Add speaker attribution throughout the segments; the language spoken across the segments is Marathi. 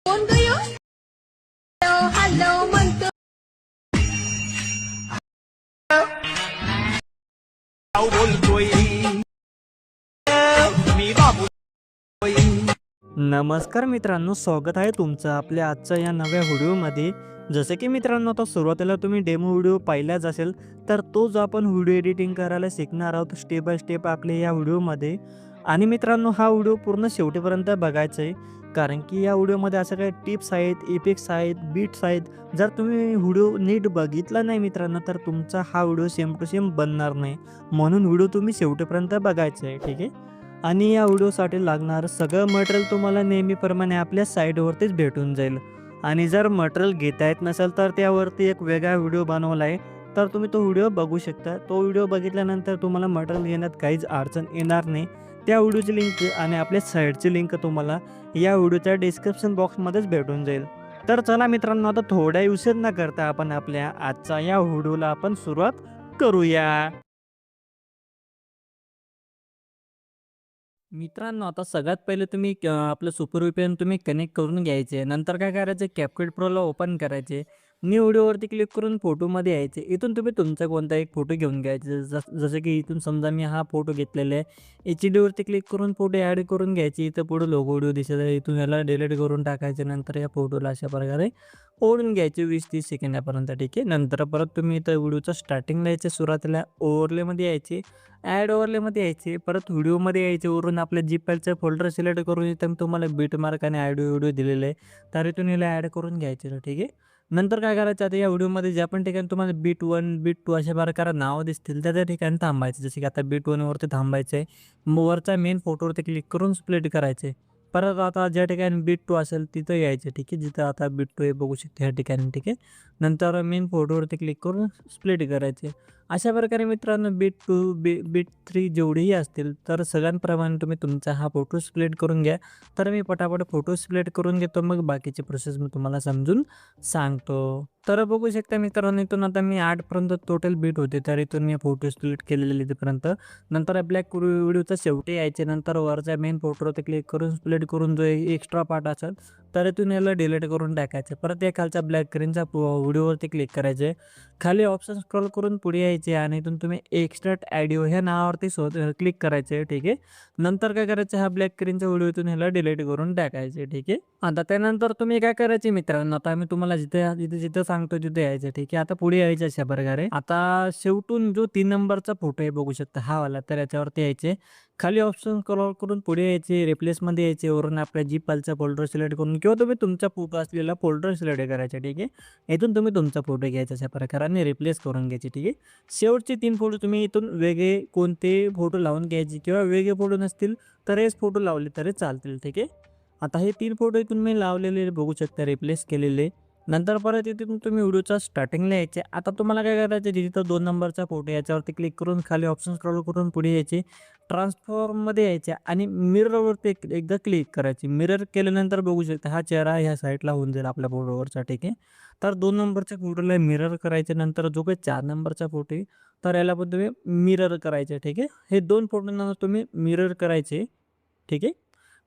Speaker 1: कोण गयो हॅलो म्हणतो
Speaker 2: बोलतोय मी बाबू.
Speaker 3: नमस्कार मित्रांनो, स्वागत आहे तुमचं आपल्या आजच्या या नव्या व्हिडिओमध्ये. जसं की मित्रांनो, आता सुरुवातीला तुम्ही डेमो व्हिडिओ पाहिलाच असेल, तर तो जो आपण व्हिडिओ एडिटिंग करायला शिकणार आहोत स्टेप बाय स्टेप आपल्या या व्हिडिओमध्ये. आणि मित्रांनो, हा व्हिडिओ पूर्ण शेवटीपर्यंत बघायचा आहे, कारण की या व्हिडिओमध्ये असं काही टिप्स आहेत, इफेक्ट्स आहेत, बीट्स आहेत. जर तुम्ही व्हिडिओ नीट बघितला नाही मित्रांनो, तर तुमचा हा व्हिडिओ सेम टू सेम बनणार नाही. म्हणून व्हिडिओ तुम्ही शेवटीपर्यंत बघायचा आहे, ठीक आहे. आणि या व्हिडिओसाठी लागणारं सगळं मटेरियल तुम्हाला नेहमीप्रमाणे आपल्या साईटवरतीच भेटून जाईल. आणि जर मटेरियल घेता येत नसेल तर त्यावरती एक वेगळा व्हिडिओ बनवला आहे, तर तुम्ही तो व्हिडिओ बघू शकता. तो व्हिडिओ बघितल्यानंतर तुम्हाला मटेरियल घेण्यात काहीच अडचण येणार नाही. त्या व्हिडिओची लिंक आणि आपल्या साईटची लिंक तुम्हाला या व्हिडिओच्या डिस्क्रिप्शन बॉक्समध्येच भेटून जाईल. तर चला मित्रांनो, आता थोडा उशीर न करता आपण आपल्या आजच्या या व्हिडिओला आपण सुरुवात करूया. मित्रांनो, आता सगळ्यात पहिले तुम्ही आपलं सुपर व्हीपीएन तुम्ही कनेक्ट करून घ्यायचे. नंतर काय करायचं, CapCut Proला ओपन करायचे. न्यू व्हिडिओवरती क्लिक करून फोटोमध्ये यायचे. इथून तुम्ही तुमचा कोणता एक फोटो घेऊन घ्यायचे. जसं की इथून समजा मी हा फोटो घेतलेला आहे. HD क्लिक करून फोटो ॲड करून घ्यायची. इथं पुढे लोगो व्हिडिओ दिसत आहे. इथून याला डिलीट करून टाकायचे. नंतर या फोटोला अशा प्रकारे ओढून घ्यायचे 20-30 सेकंदापर्यंत, ठीक आहे. नंतर परत तुम्ही इथं व्हिडिओच्या स्टार्टिंगला यायचे, सुरुवातीला ओव्हरलेमध्ये यायचे. ॲड ओव्हरलेमध्ये यायचे, परत व्हिडिओमध्ये यायचे. वरून आपल्या जी फाईलचं फोल्डर सिलेक्ट करून इथं तुम्हाला बीटमार्क आणि ऑडिओ व्हिडिओ दिलेले आहे, तर इथून याला ॲड करून घ्यायचे, ठीक आहे. नंतर काय करायचं, आता या व्हिडिओमध्ये ज्या पण ठिकाणी तुम्हाला बीट 1 बीट 2 अशा प्रकारे नावं दिसतील त्या त्या ठिकाणी थांबायचे. जसे की आता बीट 1 वरती थांबायचं आहे. मग वरचा मेन फोटोवरती क्लिक करून स्प्लिट करायचे. परत आता ज्या ठिकाणी बीट 2 असेल तिथं यायचं, ठीक आहे. जिथं आता बीट 2 हे बघू शकते ह्या ठिकाणी, ठीक आहे. नंतर मेन फोटोवरती क्लिक करून स्प्लिट करायचे. अशा प्रकारे मित्रांनो, बीट 2 बीट 3 जेवढेही असतील, तर सगळ्यांप्रमाणे तुम्ही तुमचा हा फोटो स्प्लिट करून घ्या. तर मी पटापट फोटो स्प्लिट करून घेतो, मग बाकीची प्रोसेस मी तुम्हाला समजून सांगतो. तर बघू शकता मित्रांनो, इथून आता मी 8पर्यंत टोटल बीट होते, तर इथून मी फोटो स्प्लिट केलेले इथपर्यंत. नंतर ब्लॅक व्हिडिओच्या शेवटी यायचे. नंतर वरच्या मेन फोटोवरती क्लिक करून स्प्लिट करून जो एक्स्ट्रा पार्ट असेल, तर इथून याला डिलीट करून टाकायचं. परत या खालच्या ब्लॅक स्क्रीनचा व्हिडिओवरती क्लिक करायचे. खाली ऑप्शन स्क्रॉल करून पुढे यायचे आणि इथून तुम्ही एक्स्ट्रॅक्ट ऑडिओ ह्या नावावरती क्लिक करायचे, ठीक आहे. नंतर काय करायचं, हा ब्लॅक स्क्रीनचा व्हिडिओ इथून ह्याला डिलीट करून टाकायचे, ठीक आहे. आता त्यानंतर तुम्ही काय करायचे मित्रांनो, आता मी तुम्हाला जिथे सांगतो तिथे यायचं, ठीक आहे. आता पुढे यायचं अशा प्रकारे. आता शेवटून जो 3 नंबरचा फोटो आहे बघू शकता हा वाला, तर याच्यावरती यायचे. खाली ऑप्शन स्क्रॉल करून पुढे यायचे, रिप्लेसमध्ये यायचे. वरून आपल्या जी फाईलचा फोल्डर सिलेक्ट करून किंवा तुम्ही तुमचा फोटो असलेला फोल्डर सिलेक्ट करायचा, ठीक आहे. इथून तुम्ही तुमचा फोटो घ्यायचा अशा प्रकाराने रिप्लेस करून घ्यायचे, ठीक आहे. शेवटचे 3 फोटो तुम्ही इथून वेगळे कोणते फोटो लावून घ्यायचे किंवा वेगळे फोटो नसतील तर हेच फोटो लावले तरी चालतील, ठीक आहे. आता हे 3 फोटो इथून मी लावलेले बघू शकता, रिप्लेस केलेले. नंतर परत इथून तुम्ही व्हिडिओच्या स्टार्टिंगला यायचे. आता तुम्हाला काय करायचं, जिथं 2 नंबरचा फोटो याच्यावरती क्लिक करून खाली ऑप्शन स्क्रॉल करून पुढे यायचे. ट्रान्सफॉर्ममध्ये यायचे आणि मिररवरती एकदा क्लिक करायची. मिरर केल्यानंतर बघू शकता हा चेहरा ह्या साईडला होऊन जाईल आपल्या फोटोवरचा, ठीक आहे. तर 2 नंबरच्या फोटोला मिरर करायचे. नंतर जो काही 4 नंबरचा फोटो आहे, तर याला पण तुम्ही मिरर करायचे, ठीक आहे. हे 2 फोटोंना तुम्ही मिरर करायचे, ठीक आहे.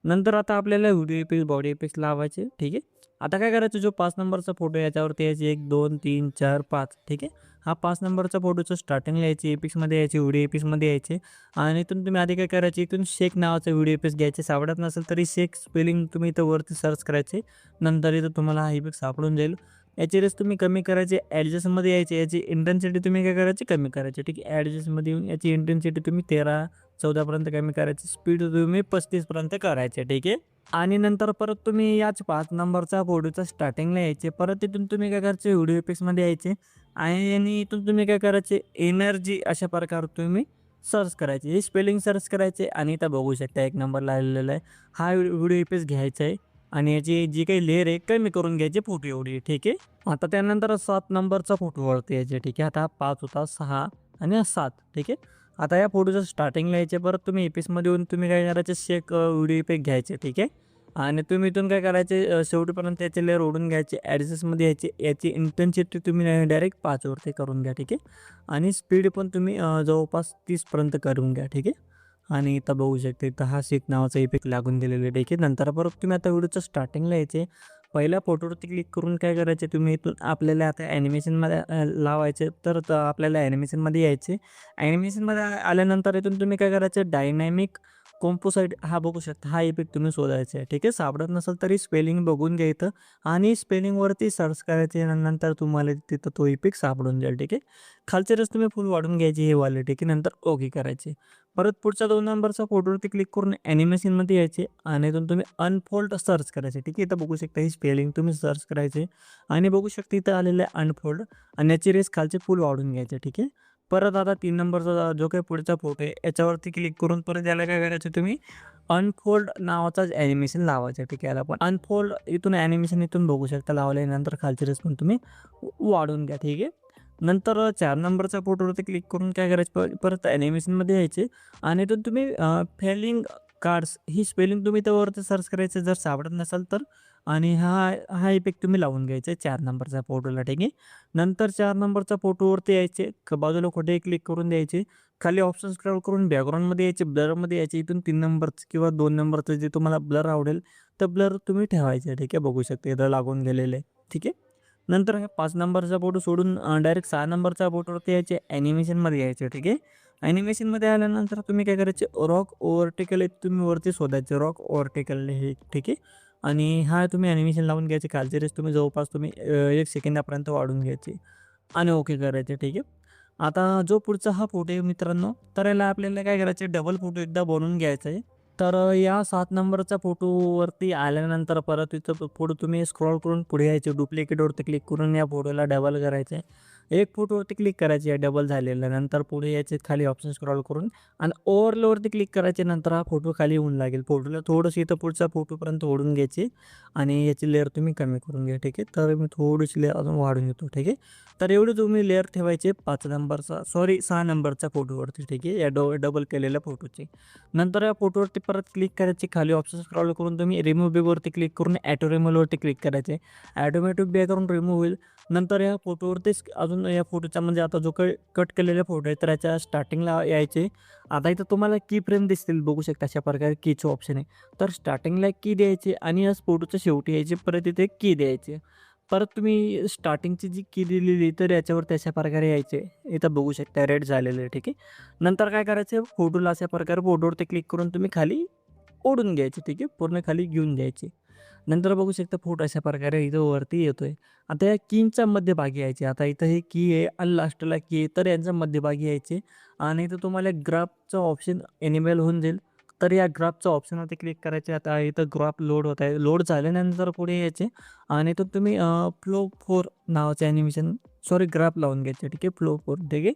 Speaker 3: नंतर आता आपल्याला व्हिडिओ इफेक्ट, बॉडी इफेक्ट लावायचे, ठीक आहे. आता काय करायचं, जो 5 नंबरचा फोटो याच्यावरती यायचे 1 2 3 4 5, ठीक आहे. हा 5 नंबरचा फोटोचं स्टार्टिंगला यायचे, इफेक्ट्समध्ये यायचे, व्हिडिओ इफेक्ट्समध्ये यायचे. आणि इथून तुम्ही आधी काय करायचे, इथून शेक नावाचा व्हिडिओ इफेक्ट घ्यायचे. सापडत नसेल तरी शेक स्पेलिंग तुम्ही इथं वरती सर्च करायचे. नंतर इथं तुम्हाला हा इफेक्ट सापडून जाईल. याची रेस तुम्ही कमी करायची, ॲडजस्टमध्ये यायची. याची इंटेन्सिटी तुम्ही काय करायची, कमी करायची, ठीक आहे. ॲडजस्टमध्ये येऊन याची इंटेन्सिटी तुम्ही 13-14पर्यंत कमी करायची. स्पीड तुम्ही 35पर्यंत करायचे, ठीक आहे. आणि नंतर परत तुम्ही याच 5 नंबरचा फोटोचा स्टार्टिंगला यायचे. परत तिथून तुम्ही काय करायचे, व्हिडिओ इफेक्ट्समध्ये यायचे आणि इथून तुम्ही काय करायचे, एनर्जी अशा प्रकारे तुम्ही सर्च करायचे. हे स्पेलिंग सर्च करायचे आणि इथं बघू शकता 1 नंबरला आलेला आहे. हा व्हिडिओ इफेक्ट घ्यायचा आहे आणि याची जी काही लेअर आहे कमी करून घ्यायची फोटो एवढी, ठीक आहे. आता त्यानंतर 7 नंबरचा फोटोवरती यायचे, ठीक आहे. आता हा 5 होता, 6 आणि 7, ठीक आहे. आता या फोटोचं स्टार्टिंगला यायचे. परत तुम्ही इफेक्ट्समध्ये येऊन तुम्ही काय करायचे, शेक व्हिडिओ इफेक्ट घ्यायचे, ठीक आहे. आणि तुम्ही इथून काय करायचे, शेवटीपर्यंत याचे लेअर ओढून घ्यायचे, ॲडजस्टमध्ये यायचे. याची इंटेन्सिटी तुम्ही डायरेक्ट 5 वरती करून घ्या, ठीक आहे. आणि स्पीड पण तुम्ही जवळपास 30पर्यंत करून घ्या, ठीक आहे. आणि इथं बघू शकते, इथं हा शेक नावाचा इफेक्ट लागून दिलेला आहे, ठीक आहे. नंतर परत तुम्ही आता व्हिडिओच्या स्टार्टिंगला यायचे. पहिल्या फोटोवरती क्लिक करून काय करायचे तुम्ही इथून आपल्याला आता ॲनिमेशनमध्ये लावायचे तर आपल्याला ॲनिमेशनमध्ये यायचे. ॲनिमेशनमध्ये आल्यानंतर इथून तुम्ही काय करायचं डायनॅमिक कॉम्पोसाईट हा बघू शकता. हा इफेक्ट तुम्ही शोधायचा आहे. ठीक आहे. सापडत नसेल तरी स्पेलिंग बघून घ्यायचं आणि स्पेलिंगवरती सर्च करायचे नंतर तुम्हाला तिथं तो इफेक्ट सापडून जाईल. ठीक आहे. खालचे रस तुम्ही फुल वाढून घ्यायची हे वाले. ठीक आहे. नंतर ओके करायचे. परत पुढचा 2 नंबरचा फोटोवरती क्लिक करून ॲनिमेशनमध्ये यायचे आणि इथून तुम्ही अनफोल्ड सर्च करायचे. ठीक आहे. इथं बघू शकता ही स्पेलिंग तुम्ही सर्च करायचे आणि बघू शकता इथं आलेलं आहे अनफोल्ड आणि याची रेस खालचे फुल वाढून घ्यायचे. ठीक आहे. परत आता 3 नंबरचा जो काही पुढचा फोटो आहे याच्यावरती क्लिक करून परत याला काय करायचं तुम्ही अनफोल्ड नावाचाच ॲनिमेशन लावायचं. ठीक आहे. याला पण अनफोल्ड इथून ॲनिमेशन इथून बघू शकता लावल्यानंतर खालची रेस पण तुम्ही वाढून घ्या. ठीक आहे. नंतर 4 नंबरच्या फोटोवरती क्लिक करून काय करायचं परत ॲनिमेशनमध्ये यायचे आणि इथून तुम्ही फेलिंग कार्ड्स ही स्पेलिंग तुम्ही त्यावरती सर्च करायचं जर सापडत नसाल तर आणि हा हा इफेक्ट तुम्ही लावून घ्यायचा आहे 4 नंबरच्या फोटोला. ठीक आहे. नंतर 4 नंबरच्या फोटोवरती यायचे बाजूला कुठेही क्लिक करून द्यायचे. खाली ऑप्शन स्क्रॉल करून बॅकग्राऊंडमध्ये यायचे, ब्लरमध्ये यायचे. इथून 3 नंबरचं किंवा 2 नंबरचं जे तुम्हाला ब्लर आवडेल तर ब्लर तुम्ही ठेवायचे. ठीक आहे. बघू शकता इथं लागून गेलेलं आहे. ठीक आहे. नंतर हे 5 नंबरचा फोटो सोडून डायरेक्ट 6 नंबरच्या फोटोवरती यायचे ॲनिमेशनमध्ये यायचे. ठीक आहे. ॲनिमेशनमध्ये आल्यानंतर तुम्ही काय करायचे रॉक ओव्हरटेकल तुम्ही वरती शोधायचे रॉक ओव्हरटेकल हे. ठीक आहे. आणि हा तुम्ही ॲनिमेशन लावून घ्यायचे. खालची रेस तुम्ही जवळपास तुम्ही 1 सेकंदापर्यंत वाढवून घ्यायची आणि ओके करायचे. ठीक आहे. आता जो पुढचा हा फोटो आहे मित्रांनो तर याला आपल्याला काय करायचं डबल फोटो एकदा बनवून घ्यायचा आहे. तर या 7 नंबरच्या फोटोवरती आल्यानंतर परत इथं फोटो तुम्ही स्क्रॉल करून पुढे यायचे. डुप्लिकेटवरती क्लिक करून या फोटोला डबल करायचं आहे. एक फोटोवरती क्लिक करायची आहे डबल झालेला. नंतर पुढे यायचे खाली ऑप्शन स्क्रॉल करून आणि ओव्हरलोवरती क्लिक करायचे. नंतर हा फोटो खाली येऊन लागेल. फोटोला थोडंसं इथं पुढचा फोटोपर्यंत ओढून घ्यायची आणि याची लेअर तुम्ही कमी करून घ्या. ठीक आहे. तर मी थोडीशी लेअर अजून वाढून घेतो. ठीक आहे. तर एवढे तुम्ही लेअर ठेवायचे 5 नंबरचा 6 नंबरच्या फोटोवरती. ठीक आहे. या डबल केलेल्या फोटोची. नंतर या फोटोवरती परत क्लिक करायची. खाली ऑप्शन स्क्रॉल करून तुम्ही रिमूव्ह बॅकवरती क्लिक करून ॲटो रिमूव्हवरती क्लिक करायचे. ॲटोमॅटिक बॅकग्राऊंड रिमूव्ह होईल. नंतर या फोटोवरतीच अजून या फोटोचा म्हणजे आता जो काही कट केलेला फोटो आहे तर याच्या स्टार्टिंगला यायचे. आता इथं तुम्हाला की फ्रेम दिसतील बघू शकता अशा प्रकारे कीचं ऑप्शन आहे. तर स्टार्टिंगला की द्यायची आणि या फोटोच्या शेवटी यायची परत इथे की द्यायची. परत तुम्ही स्टार्टिंगची जी की दिलेली तर याच्यावरती अशा प्रकारे यायचे. इथं बघू शकता रेड झालेलं आहे. ठीक आहे. नंतर काय करायचं फोटोला अशा प्रकारे फोटोवरती क्लिक करून तुम्ही खाली ओढून घ्यायचे. ठीक आहे. पूर्ण खाली घेऊन द्यायचे. नंतर बघू शकता फोटो अशा प्रकारे इथं वरती येतोय. आता या कीच्या मध्यभागी यायचे. आता इथं हे की आहे आणि लास्टला की आहे तर यांच्या मध्यभागी यायचे आणि इथं तुम्हाला ग्राफचं ऑप्शन एनेबल होऊन जाईल. तर या ग्राफचं ऑप्शनवरती क्लिक करायचे. आता इथं ग्राफ लोड होत आहे. लोड झाल्यानंतर पुढे यायचे आणि इथं तुम्ही फ्लो 4 नावाचे ग्राफ लावून घ्यायचे. ठीक आहे. फ्लो 4 ठीक आहे.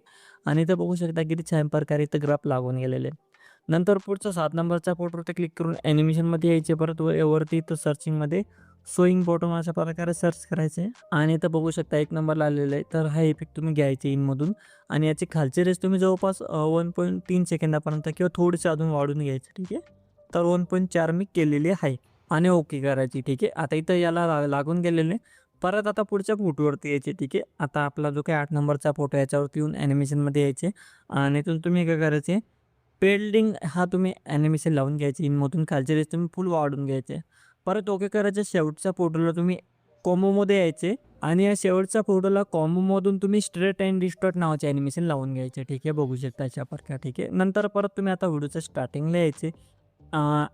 Speaker 3: आणि इथं बघू शकता किती छान प्रकारे इथं ग्राफ लागून गेलेले आहे. नंतर पुढचा 7 नंबरच्या फोटोवरती क्लिक करून ॲनिमेशनमध्ये यायचे. परत वरती इथं सर्चिंगमध्ये शोईंग बॉटम अशा प्रकारे सर्च करायचे आणि इथं बघू शकता 1 नंबरला आलेलं आहे. तर हा इफेक्ट तुम्ही घ्यायचे इनमधून आणि याची खालची रेस तुम्ही जवळपास 1.3 सेकंदापर्यंत किंवा थोडीशी अजून वाढून घ्यायची. ठीक आहे. तर 1.4 मी केलेली आहे आणि ओके करायची. ठीक आहे. आता इथं याला लागून गेलेले. परत आता पुढच्या फोटोवरती यायचे. ठीक आहे. आता आपला जो काही 8 नंबरचा फोटो याच्यावरती येऊन ॲनिमेशनमध्ये यायचे आणि इथून तुम्ही काय करायचे पेल्डिंग हा तुम्ही ॲनिमेशन लावून घ्यायचे. इनमधून खालचे रेस तुम्ही फुल वाढून घ्यायचे. परत ओके करायचे. शेवटच्या फोटोला तुम्ही कॉम्बोमध्ये यायचे आणि या शेवटच्या फोटोला कॉम्बोमधून तुम्ही स्ट्रेट अँड डिस्टॉर्ट नावाचे ॲनिमेशन लावून घ्यायचे. ठीक आहे. बघू शकता अशा प्रकारे. ठीक आहे. नंतर परत तुम्ही आता व्हिडिओच्या स्टार्टिंगला यायचे.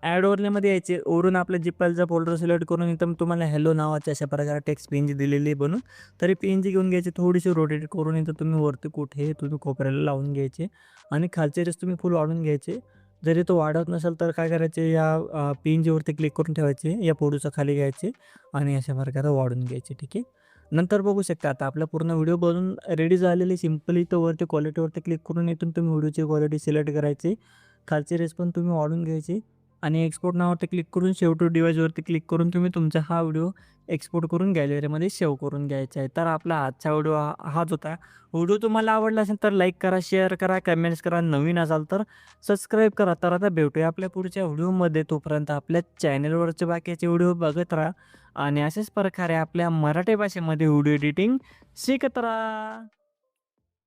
Speaker 3: ॲड ओव्हरलेमध्ये यायचे. वरून आपल्या जिपलचा फोल्डर सिलेक्ट करून इथं तुम्हाला हॅलो नावाच्या अशा प्रकारे टेक्स्ट पीएनजी दिलेली आहे बनून. तरी पीएनजी घेऊन घ्यायची थोडीशी रोटेट करून इथं तुम्ही वरती कुठे तुम्ही कोपऱ्याला लावून घ्यायचे आणि खालचे रेस तुम्ही फुल वाढून घ्यायचे. जरी तो वाढत नसेल तर काय करायचे या पीएनजीवरती क्लिक करून ठेवायचे. या फोटोचा खाली घ्यायचे आणि अशा प्रकारे वाढून घ्यायचे. ठीक आहे. नंतर बघू शकता आता आपला पूर्ण व्हिडिओ बनून रेडी झालेली. सिम्पली तो वरती क्वालिटीवरती क्लिक करून इथून तुम्ही व्हिडिओची क्वालिटी सिलेक्ट करायची. खालची रेस पण तुम्ही वाढून घ्यायची आणि एक्सपोर्ट नावावरती क्लिक करून सेव्ह टू डिव्हाइसवरती क्लिक करून तुम्ही तुमचा हा व्हिडिओ एक्सपोर्ट करून गॅलरीमध्ये सेव्ह करून घ्यायचा आहे. तर आपला आजचा व्हिडिओ हाच होता. व्हिडिओ तुम्हाला आवडला असेल तर लाईक करा, शेअर करा, कमेंट्स करा. नवीन असाल तर सबस्क्राईब करा. तर आता भेटूया आपल्या पुढच्या व्हिडिओमध्ये. तोपर्यंत आपल्या चॅनलवरचे बाकीचे व्हिडिओ बघत राहा आणि अशाच प्रकारे आपल्या मराठी भाषेमध्ये व्हिडिओ एडिटिंग शिकत राहा.